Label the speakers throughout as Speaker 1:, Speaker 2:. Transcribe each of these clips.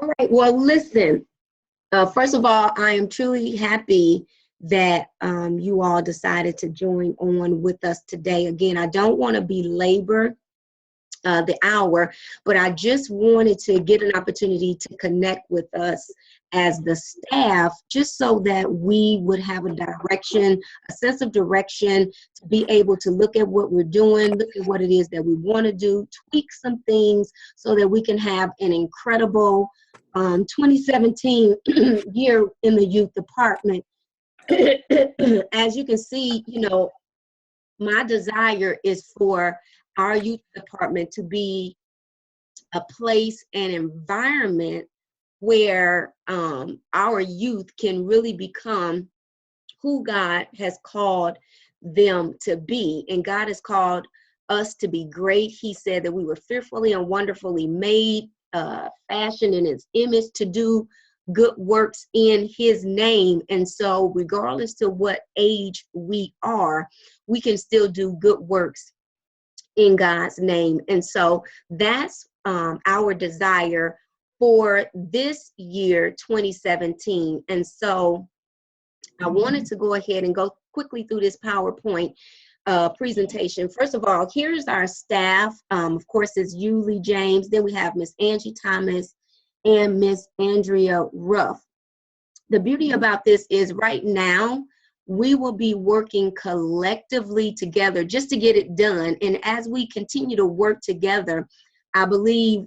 Speaker 1: All right. Well, listen, first of all, I am truly happy that you all decided to join on with us today. Again, I don't want to belabor the hour, but I just wanted to get an opportunity to connect with us as the staff, just so that we would have a direction, a sense of direction, to be able to look at what we're doing, look at what it is that we want to do, tweak some things so that we can have an incredible 2017 year in the youth department. As you can see, you know, my desire is for our youth department to be a place and environment where our youth can really become who God has called them to be. And God has called us to be great. He said that we were fearfully and wonderfully made, fashioned in his image to do good works in his name. And so regardless to what age we are, we can still do good works in God's name. And so that's our desire for this year, 2017. And so I wanted to go ahead and go quickly through this PowerPoint presentation. First of all, here's our staff. Of course, it's you, Lee James. Then we have Miss Angie Thomas and Miss Andrea Ruff. The beauty about this is right now, we will be working collectively together just to get it done. And as we continue to work together, I believe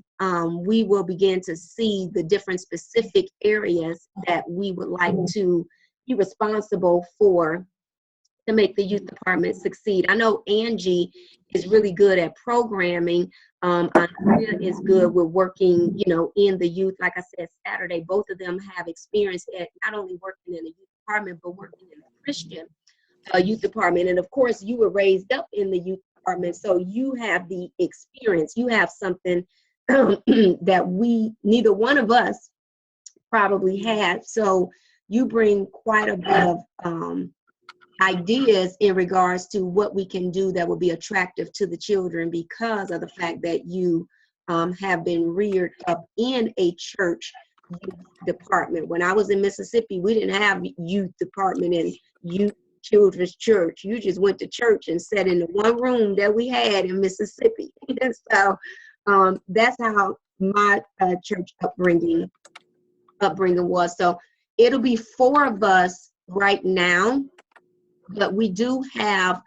Speaker 1: we will begin to see the different specific areas that we would like to be responsible for to make the youth department succeed. I know Angie is really good at programming. Andrea is good with working, you know, in the youth. Like I said, Saturday, both of them have experience at not only working in the youth department, but working in the Christian youth department. And of course, you were raised up in the youth department, so you have the experience. You have something that neither one of us probably had. So you bring quite a bit of ideas in regards to what we can do that will be attractive to the children because of the fact that you have been reared up in a church youth department. When I was in Mississippi, we didn't have youth department and youth children's church. You just went to church and sat in the one room that we had in Mississippi. And so that's how my church upbringing was. So it'll be 4 of us right now, but we do have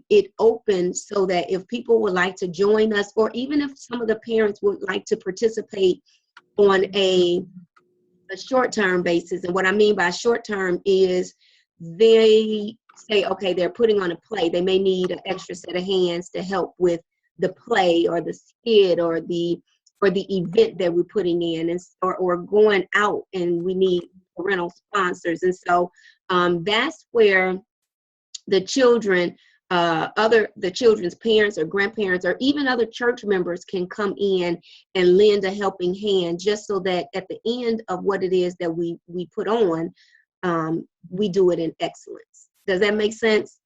Speaker 1: it open so that if people would like to join us, or even if some of the parents would like to participate on a short-term basis. And what I mean by short-term is they say, okay, they're putting on a play. They may need an extra set of hands to help with the play or the skit or the event that we're putting in, and or going out and we need parental sponsors. And so that's where the children, the children's parents or grandparents or even other church members can come in and lend a helping hand, just so that at the end of what it is that we put on, we do it in excellence. Does that make sense?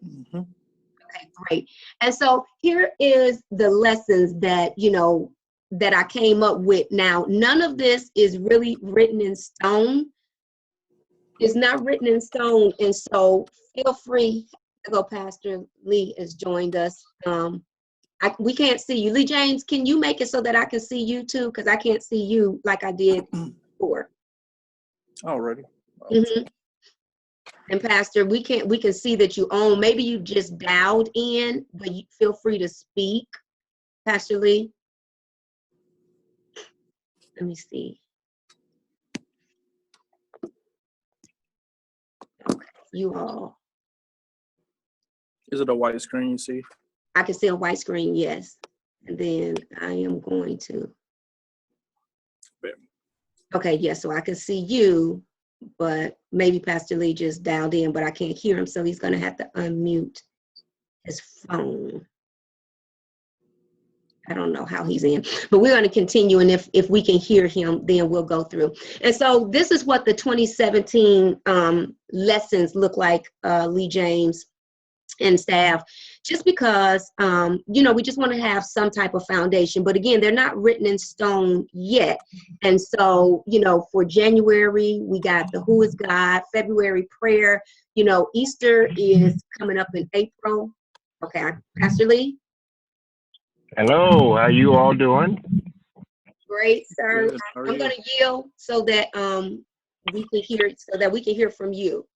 Speaker 2: Mm-hmm.
Speaker 1: Okay, great. And so here is the lessons that, you know, that I came up with. Now, none of this is really written in stone. It's not written in stone. And so feel free to go. Pastor Lee has joined us. We can't see you. Lee James, can you make it so that I can see you too? Because I can't see you like I did before.
Speaker 2: Alrighty.
Speaker 1: Mm-hmm. And Pastor, we can see that you own. Maybe you just dialed in, but you feel free to speak, Pastor Lee. Let me see. Okay, you all.
Speaker 2: Is it a white screen you see?
Speaker 1: I can see a white screen, yes. And then I am going to. Okay, yes, so I can see you, but maybe Pastor Lee just dialed in, but I can't hear him, so he's going to have to unmute his phone. I don't know how he's in, but we're going to continue, and if we can hear him, then we'll go through. And so this is what the 2017 lessons look like, Lee James and staff. just because, we just want to have some type of foundation. But again, they're not written in stone yet. And so, for January, we got the Who is God, February prayer. Easter is coming up in April. Okay, Pastor Lee?
Speaker 3: Hello, how you all doing?
Speaker 1: Great, sir.
Speaker 2: Good. How are
Speaker 1: I'm
Speaker 2: you?
Speaker 1: going to yield so that we can hear from you.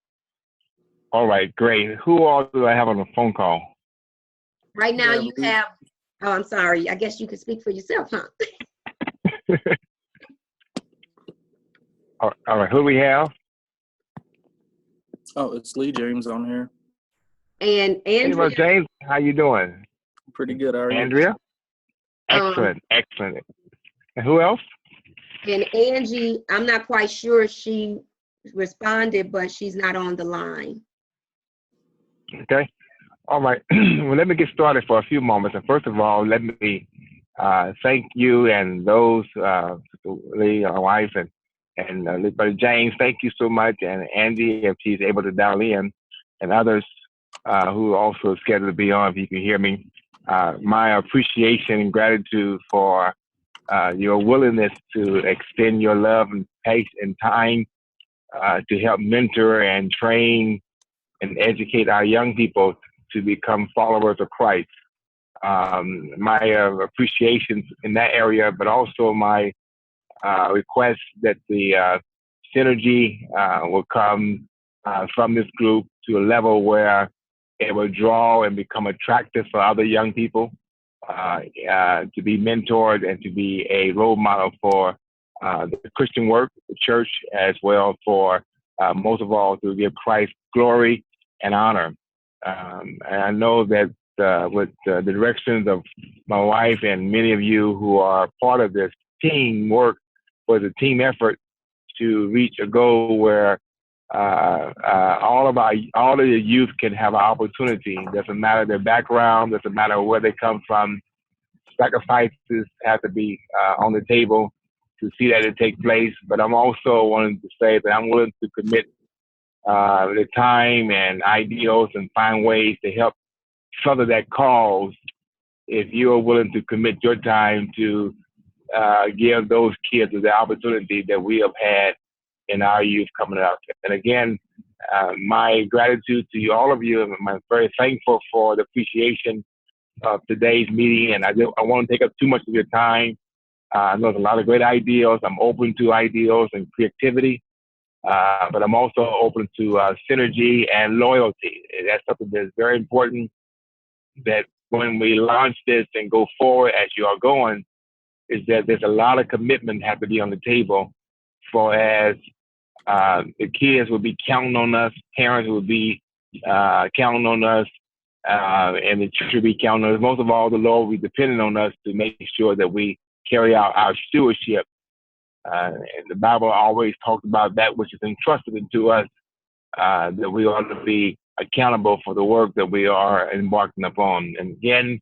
Speaker 3: All right, great. Who all do I have on the phone call?
Speaker 1: Right now,
Speaker 2: Yeah,
Speaker 1: you
Speaker 2: Lee.
Speaker 1: have. Oh, I'm sorry. I guess you can speak for yourself, huh?
Speaker 3: All right, who do we have?
Speaker 2: Oh, it's Lee James on here.
Speaker 1: And
Speaker 3: Hey,
Speaker 1: Andrea,
Speaker 3: Brother James, how you doing?
Speaker 2: Pretty good. How are you?
Speaker 3: Andrea?
Speaker 1: um,
Speaker 3: Excellent. And who else?
Speaker 1: and Angie, I'm not quite sure she responded, but she's not on the line.
Speaker 3: Okay. All right. Well, let me get started for a few moments. And first of all, let me thank you and those, Lee, our wife, and Brother James, thank you so much. And Andy, if she's able to dial in, and others who are also scheduled to be on, if you can hear me. My appreciation and gratitude for your willingness to extend your love and patience and time to help mentor and train and educate our young people to become followers of Christ. My appreciation in that area, but also my request that the synergy will come from this group to a level where it will draw and become attractive for other young people to be mentored and to be a role model for the Christian work, the church, as well for most of all to give Christ glory and honor. And I know that with the directions of my wife and many of you who are part of this team work, was a team effort to reach a goal where all of the youth can have an opportunity. Doesn't matter their background, doesn't matter where they come from. Sacrifices have to be on the table to see that it take place. But I'm also wanting to say that I'm willing to commit the time and ideals and find ways to help further that cause if you are willing to commit your time to give those kids the opportunity that we have had in our youth coming up. And again, my gratitude to you, all of you. I'm very thankful for the appreciation of today's meeting. And I won't take up too much of your time. I know there's a lot of great ideals. I'm open to ideals and creativity, but I'm also open to synergy and loyalty. That's something that's very important, that when we launch this and go forward as you are going, is that there's a lot of commitment have to be on the table for as the kids will be counting on us, parents will be counting on us, and the church will be counting on us. Most of all, the Lord will be depending on us to make sure that we carry out our stewardship. And the Bible always talks about that which is entrusted into us, that we ought to be accountable for the work that we are embarking upon. And again,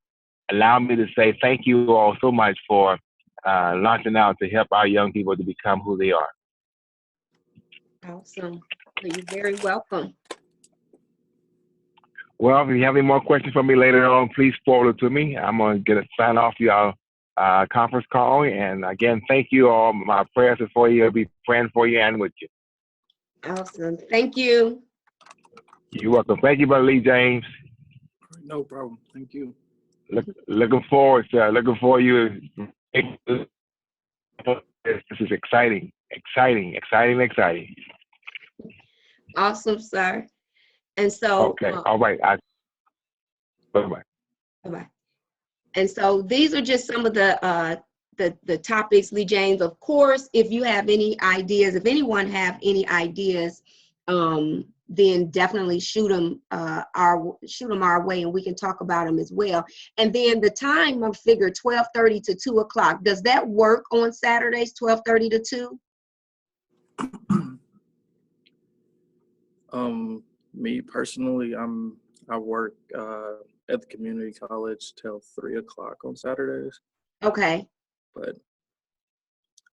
Speaker 3: allow me to say thank you all so much for launching out to help our young people to become who they are.
Speaker 1: Awesome. You're very welcome.
Speaker 3: Well, if you have any more questions for me later on, please forward it to me. I'm going to get a sign off your conference call. And again, thank you all. My prayers are for you. I'll be praying for you and with you.
Speaker 1: Awesome. Thank you.
Speaker 3: You're welcome. Thank you, Brother Lee James.
Speaker 2: No problem. Thank you.
Speaker 3: Looking forward to you. This is exciting.
Speaker 1: Awesome, sir. And so,
Speaker 3: Okay. All right. Bye-bye.
Speaker 1: bye-bye. And so these are just some of the topics, Lee James. Of course, if you have any ideas, if anyone have any ideas, then definitely shoot them our way, and we can talk about them as well. And then the time, I figure 12:30 to 2 o'clock. Does that work on Saturdays, 12:30 to 2?
Speaker 2: Me personally, I work at the community college till 3 o'clock on Saturdays.
Speaker 1: Okay.
Speaker 2: But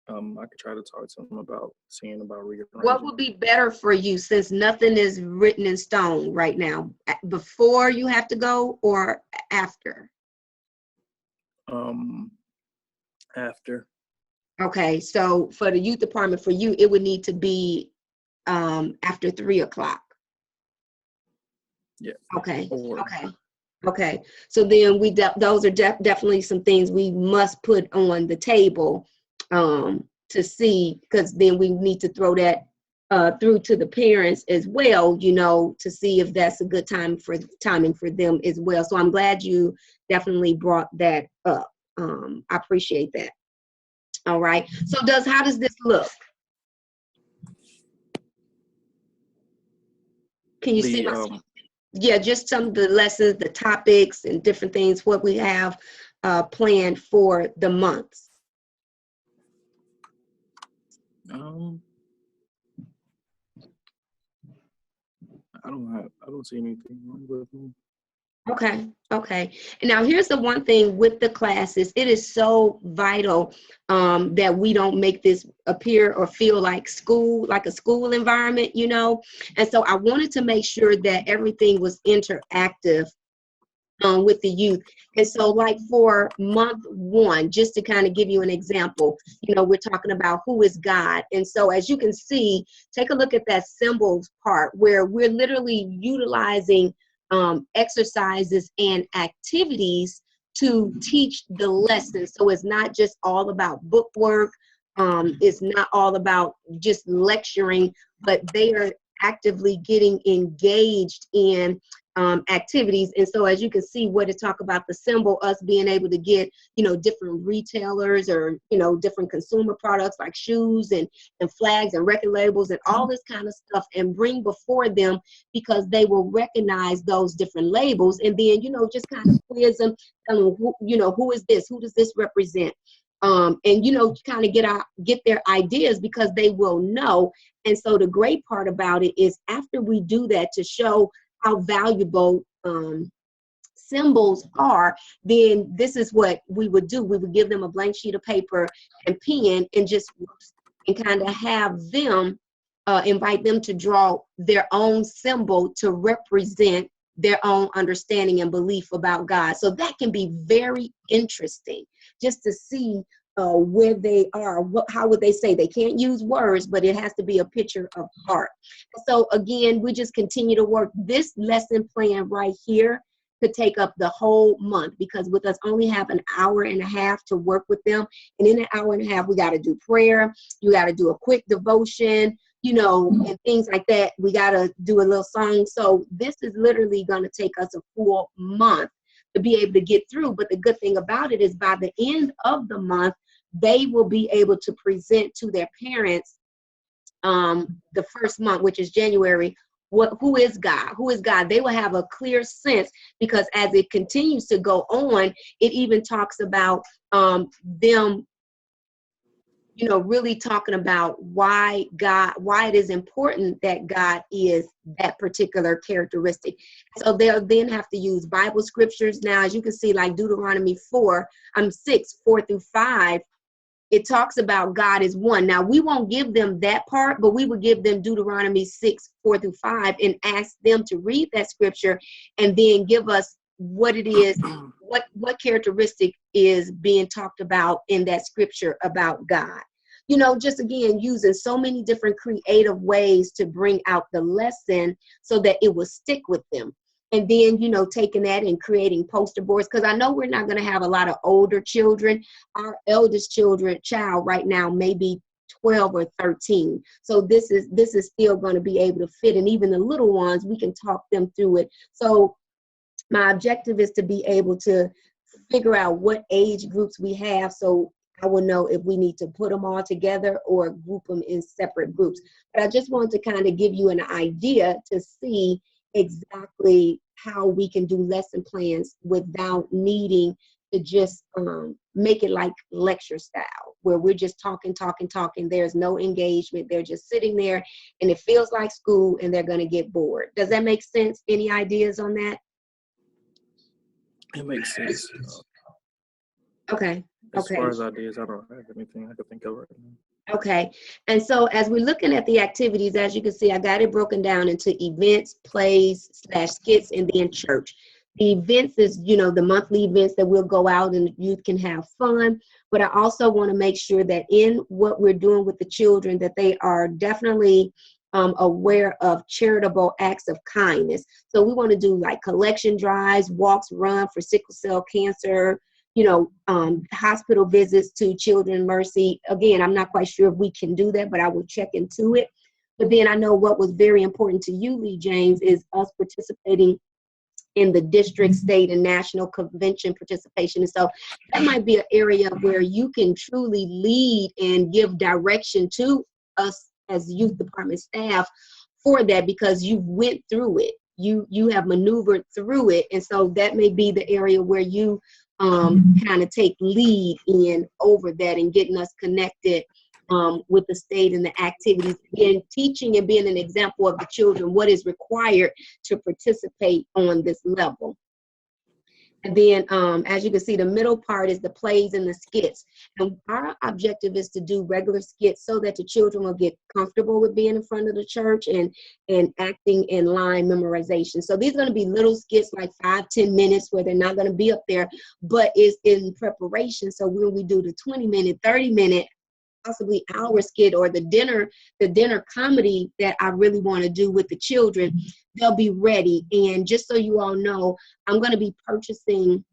Speaker 2: I could try to talk to them about seeing about rearranging.
Speaker 1: What would be better for you, since nothing is written in stone right now? Before you have to go or after?
Speaker 2: After.
Speaker 1: Okay, so for the youth department, for you, it would need to be after 3 o'clock.
Speaker 2: Yeah.
Speaker 1: Okay.
Speaker 2: Or,
Speaker 1: Okay. So then those are definitely some things we must put on the table to see, because then we need to throw that through to the parents as well, you know, to see if that's a good timing for them as well. So I'm glad you definitely brought that up. I appreciate that. All right. So how does this look? Can you see my screen? Yeah, just some of the lessons, the topics, and different things, what we have planned for the months.
Speaker 2: I don't see anything wrong with them.
Speaker 1: Okay. And now here's the one thing with the classes, it is so vital that we don't make this appear or feel like a school environment, you know. And so I wanted to make sure that everything was interactive with the youth. And so like for month 1, just to kind of give you an example, you know, we're talking about who is God. And so as you can see, take a look at that symbols part where we're literally utilizing exercises and activities to teach the lesson. So it's not just all about book work. It's not all about just lecturing, but they are actively getting engaged in activities. And so as you can see, where to talk about the symbol, us being able to get, you know, different retailers or, you know, different consumer products like shoes and flags and record labels and all this kind of stuff, and bring before them, because they will recognize those different labels. And then, you know, just kind of quiz them, tell them, who, you know, who is this? Who does this represent? And, you know, kind of get their ideas, because they will know. And so the great part about it is after we do that, to show how valuable symbols are, then this is what we would do. We would give them a blank sheet of paper and pen and kind of have them invite them to draw their own symbol to represent their own understanding and belief about God. So that can be very interesting, just to see where they are. How would they say? They can't use words, but it has to be a picture of heart. So again, we just continue to work. This lesson plan right here could take up the whole month, because with us only have an hour and a half to work with them. And in an hour and a half, we got to do prayer. You got to do a quick devotion, you know, and things like that. We got to do a little song. So this is literally going to take us a full month to be able to get through. But the good thing about it is by the end of the month, they will be able to present to their parents the first month, which is January, who is God? Who is God? They will have a clear sense, because as it continues to go on, it even talks about them, you know, really talking about why it is important that God is that particular characteristic. So they'll then have to use Bible scriptures. Now, as you can see, like Deuteronomy 6, 4 through 5, it talks about God is one. Now, we won't give them that part, but we will give them Deuteronomy 6, 4 through 5, and ask them to read that scripture and then give us what it is, what characteristic is being talked about in that scripture about God. You know, just again, using so many different creative ways to bring out the lesson so that it will stick with them. And then, you know, taking that and creating poster boards, because I know we're not going to have a lot of older children. Our eldest child right now may be 12 or 13. So this is still going to be able to fit. And even the little ones, we can talk them through it. So my objective is to be able to figure out what age groups we have, so I will know if we need to put them all together or group them in separate groups. But I just wanted to kind of give you an idea to see exactly how we can do lesson plans without needing to just make it like lecture style, where we're just talking. There's no engagement. They're just sitting there and it feels like school and they're going to get bored. Does that make sense? Any ideas on that?
Speaker 2: It makes sense.
Speaker 1: Okay.
Speaker 2: As
Speaker 1: Okay.
Speaker 2: far as ideas, I don't have anything I could think of right now.
Speaker 1: Okay. And so as we're looking at the activities, as you can see, I got it broken down into events, plays, / skits, and then church. The events is, you know, the monthly events that we'll go out and the youth can have fun. But I also want to make sure that in what we're doing with the children, that they are definitely aware of charitable acts of kindness. So we want to do like collection drives, walks, run for sickle cell cancer, you know, hospital visits to Children Mercy. Again, I'm not quite sure if we can do that, but I will check into it. But then I know what was very important to you, Lee James, is us participating in the district, state, and national convention participation. And so that might be an area where you can truly lead and give direction to us as youth department staff for that, because you went through it. You have maneuvered through it. And so that may be the area where you kind of take lead in over that and getting us connected with the state and the activities, and teaching and being an example of the children what is required to participate on this level. And then, as you can see, the middle part is the plays and the skits. And our objective is to do regular skits so that the children will get comfortable with being in front of the church and acting in line memorization. So these are going to be little skits, like 5-10 minutes, where they're not going to be up there, but it's in preparation. So when we do the 20-minute, 30-minute, possibly hour skit, or the dinner comedy that I really want to do with the children, they'll be ready. And just so you all know, I'm going to be purchasing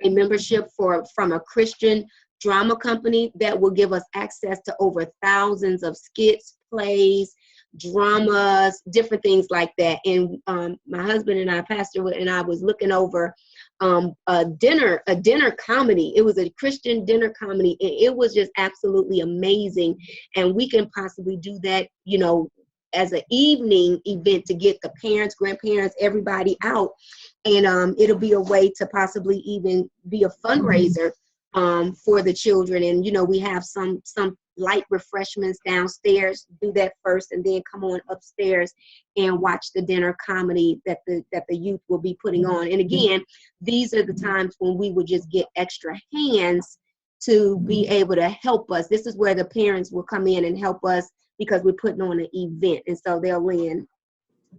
Speaker 1: a membership from a Christian drama company that will give us access to over thousands of skits, plays, dramas, different things like that. And my husband and I, Pastor and I, was looking over a dinner comedy. It was a Christian dinner comedy, and it was just absolutely amazing. And we can possibly do that, you know, as an evening event to get the parents, grandparents, everybody out. And it'll be a way to possibly even be a fundraiser for the children. And, you know, we have some light refreshments downstairs. Do that first, and then come on upstairs and watch the dinner comedy that the youth will be putting on. And again, these are the times when we would just get extra hands to be able to help us. This is where the parents will come in and help us, because we're putting on an event, and so they'll lend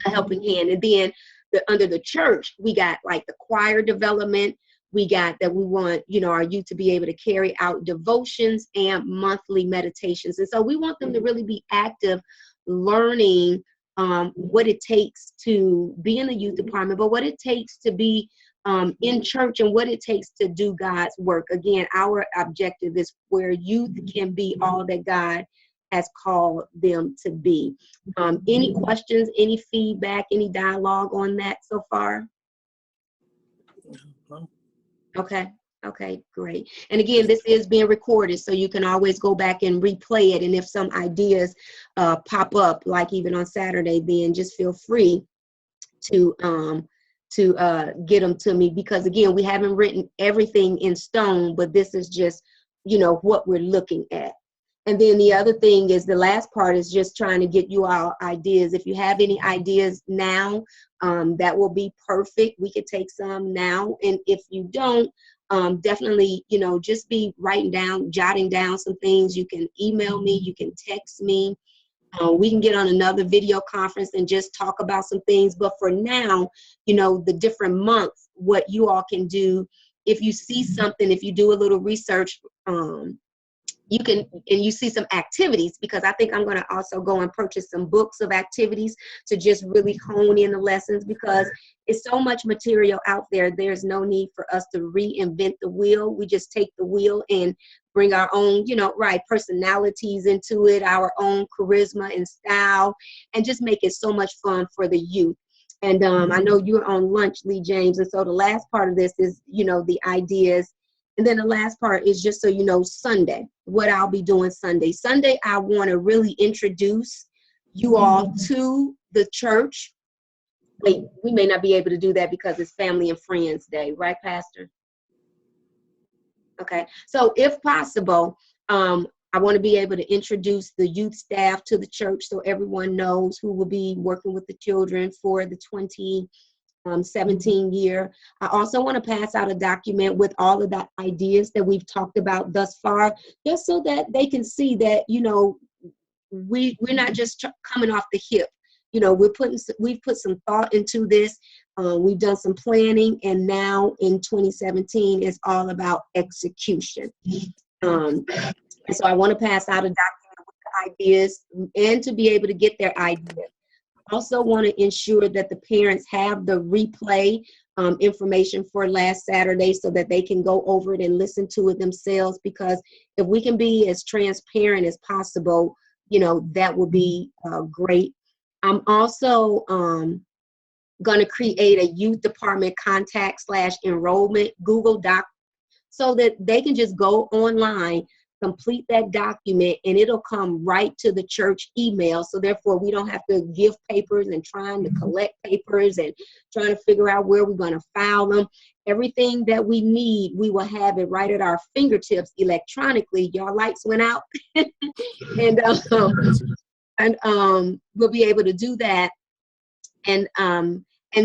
Speaker 1: a helping hand. And then under the church, we got like the choir development. We got that we want, you know, our youth to be able to carry out devotions and monthly meditations. And so we want them to really be active, learning what it takes to be in the youth department, but what it takes to be in church, and what it takes to do God's work. Again, our objective is where youth can be all that God has called them to be. Any questions, any feedback, any dialogue on that so far? Okay, great. And again, this is being recorded, so you can always go back and replay it. And if some ideas pop up, like even on Saturday, then just feel free to get them to me, because again, we haven't written everything in stone, but this is just, you know, what we're looking at. And then the other thing is, the last part is just trying to get you all ideas. If you have any ideas now, that will be perfect. We could take some now. And if you don't, definitely, you know, just be jotting down some things. You can email me, you can text me. We can get on another video conference and just talk about some things. But for now, you know, the different months, what you all can do, if you see something, if you do a little research, you can, and you see some activities, because I think I'm going to also go and purchase some books of activities to just really hone in the lessons, because it's so much material out there. There's no need for us to reinvent the wheel. We just take the wheel and bring our own, you know, personalities into it, our own charisma and style, and just make it so much fun for the youth. And I know you're on lunch, Lee James, and so the last part of this is, you know, the ideas. And then the last part is, just so you know, Sunday, what I'll be doing Sunday. Sunday, I want to really introduce you all to the church. Wait, we may not be able to do that because it's Family and Friends Day, right, Pastor? Okay, so if possible, I want to be able to introduce the youth staff to the church, so everyone knows who will be working with the children for the 17 year. I also want to pass out a document with all of the ideas that we've talked about thus far, just so that they can see that, you know, we're not just coming off the hip. You know, we've put some thought into this. We've done some planning, and now in 2017, it's all about execution. And so I want to pass out a document with the ideas and to be able to get their ideas. Also want to ensure that the parents have the replay information for last Saturday so that they can go over it and listen to it themselves, because if we can be as transparent as possible, you know, that would be great. I'm also going to create a youth department contact / enrollment Google Doc so that they can just go online, complete that document, and it'll come right to the church email. So therefore, we don't have to give papers and trying to collect papers and trying to figure out where we're going to file them. Everything that we need, we will have it right at our fingertips electronically. Y'all lights went out. and we'll be able to do that. And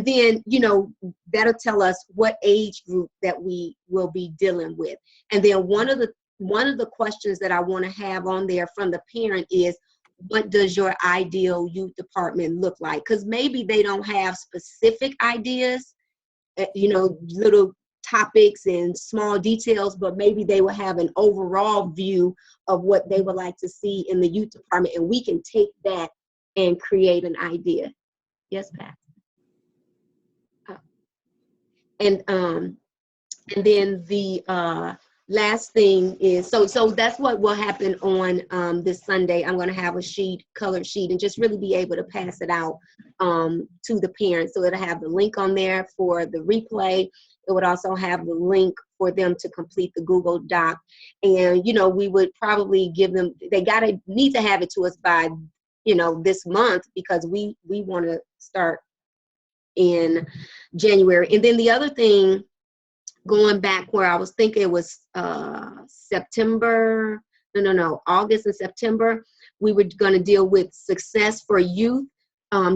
Speaker 1: then, you know, that'll tell us what age group that we will be dealing with. And then one of the questions that I want to have on there from the parent is, what does your ideal youth department look like? Because maybe they don't have specific ideas, you know, little topics and small details, but maybe they will have an overall view of what they would like to see in the youth department, and we can take that and create an idea. Yes, Pat. And then the last thing is, so that's what will happen on this Sunday. I'm going to have a colored sheet, and just really be able to pass it out to the parents. So it'll have the link on there for the replay. It would also have the link for them to complete the Google Doc. And, you know, we would probably give them, they need to have it to us by, you know, this month, because we want to start in January. And then the other thing, going back where I was thinking it was August and September, we were going to deal with success for youth.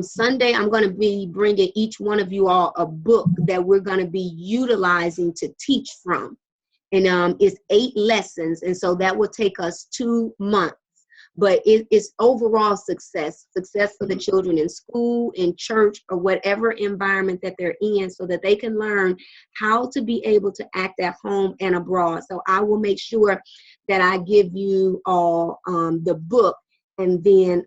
Speaker 1: Sunday, I'm going to be bringing each one of you all a book that we're going to be utilizing to teach from. And it's 8 lessons. And so that will take us 2 months. But it is overall success for the children in school, in church, or whatever environment that they're in, so that they can learn how to be able to act at home and abroad. So I will make sure that I give you all the book, and then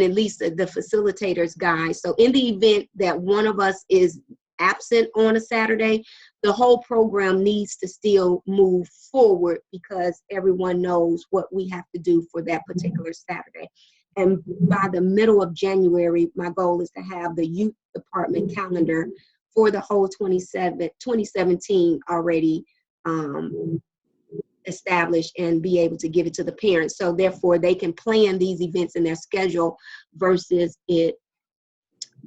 Speaker 1: at least the facilitator's guide. So in the event that one of us is absent on a Saturday, the whole program needs to still move forward, because everyone knows what we have to do for that particular Saturday. And by the middle of January, my goal is to have the youth department calendar for the whole 2017 already established, and be able to give it to the parents. So therefore, they can plan these events in their schedule versus it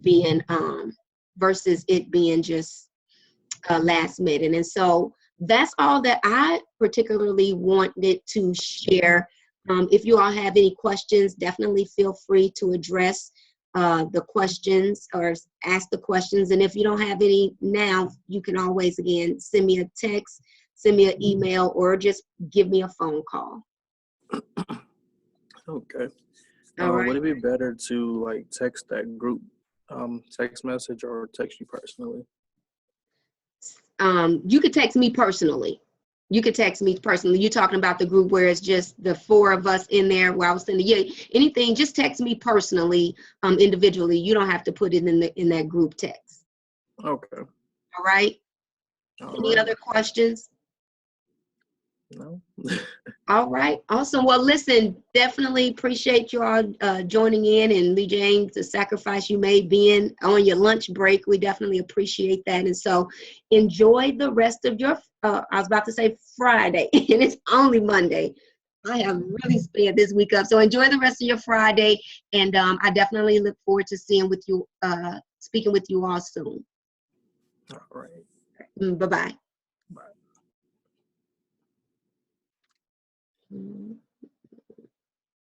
Speaker 1: being just last minute. And so that's all that I particularly wanted to share. If you all have any questions, definitely feel free to address the questions or ask the questions. And if you don't have any now, you can always, again, send me a text, send me an email, or just give me a phone call.
Speaker 2: Okay.
Speaker 1: All right.
Speaker 2: Would it be better to like text that group text message, or text you personally?
Speaker 1: You could text me personally. You're talking about the group where it's just the 4 of us in there, where I was sending you anything, just text me personally, individually. You don't have to put it in that group text.
Speaker 2: Okay.
Speaker 1: All right. Any other questions?
Speaker 2: No.
Speaker 1: All right. Awesome. Well, listen, definitely appreciate you all joining in, and Lee James, the sacrifice you made being on your lunch break. We definitely appreciate that. And so enjoy the rest of your, I was about to say Friday, and it's only Monday. I have really sped this week up. So enjoy the rest of your Friday. And I definitely look forward to speaking with you all soon.
Speaker 2: All right.
Speaker 1: Bye-bye.
Speaker 2: Bye.
Speaker 1: Mm-hmm.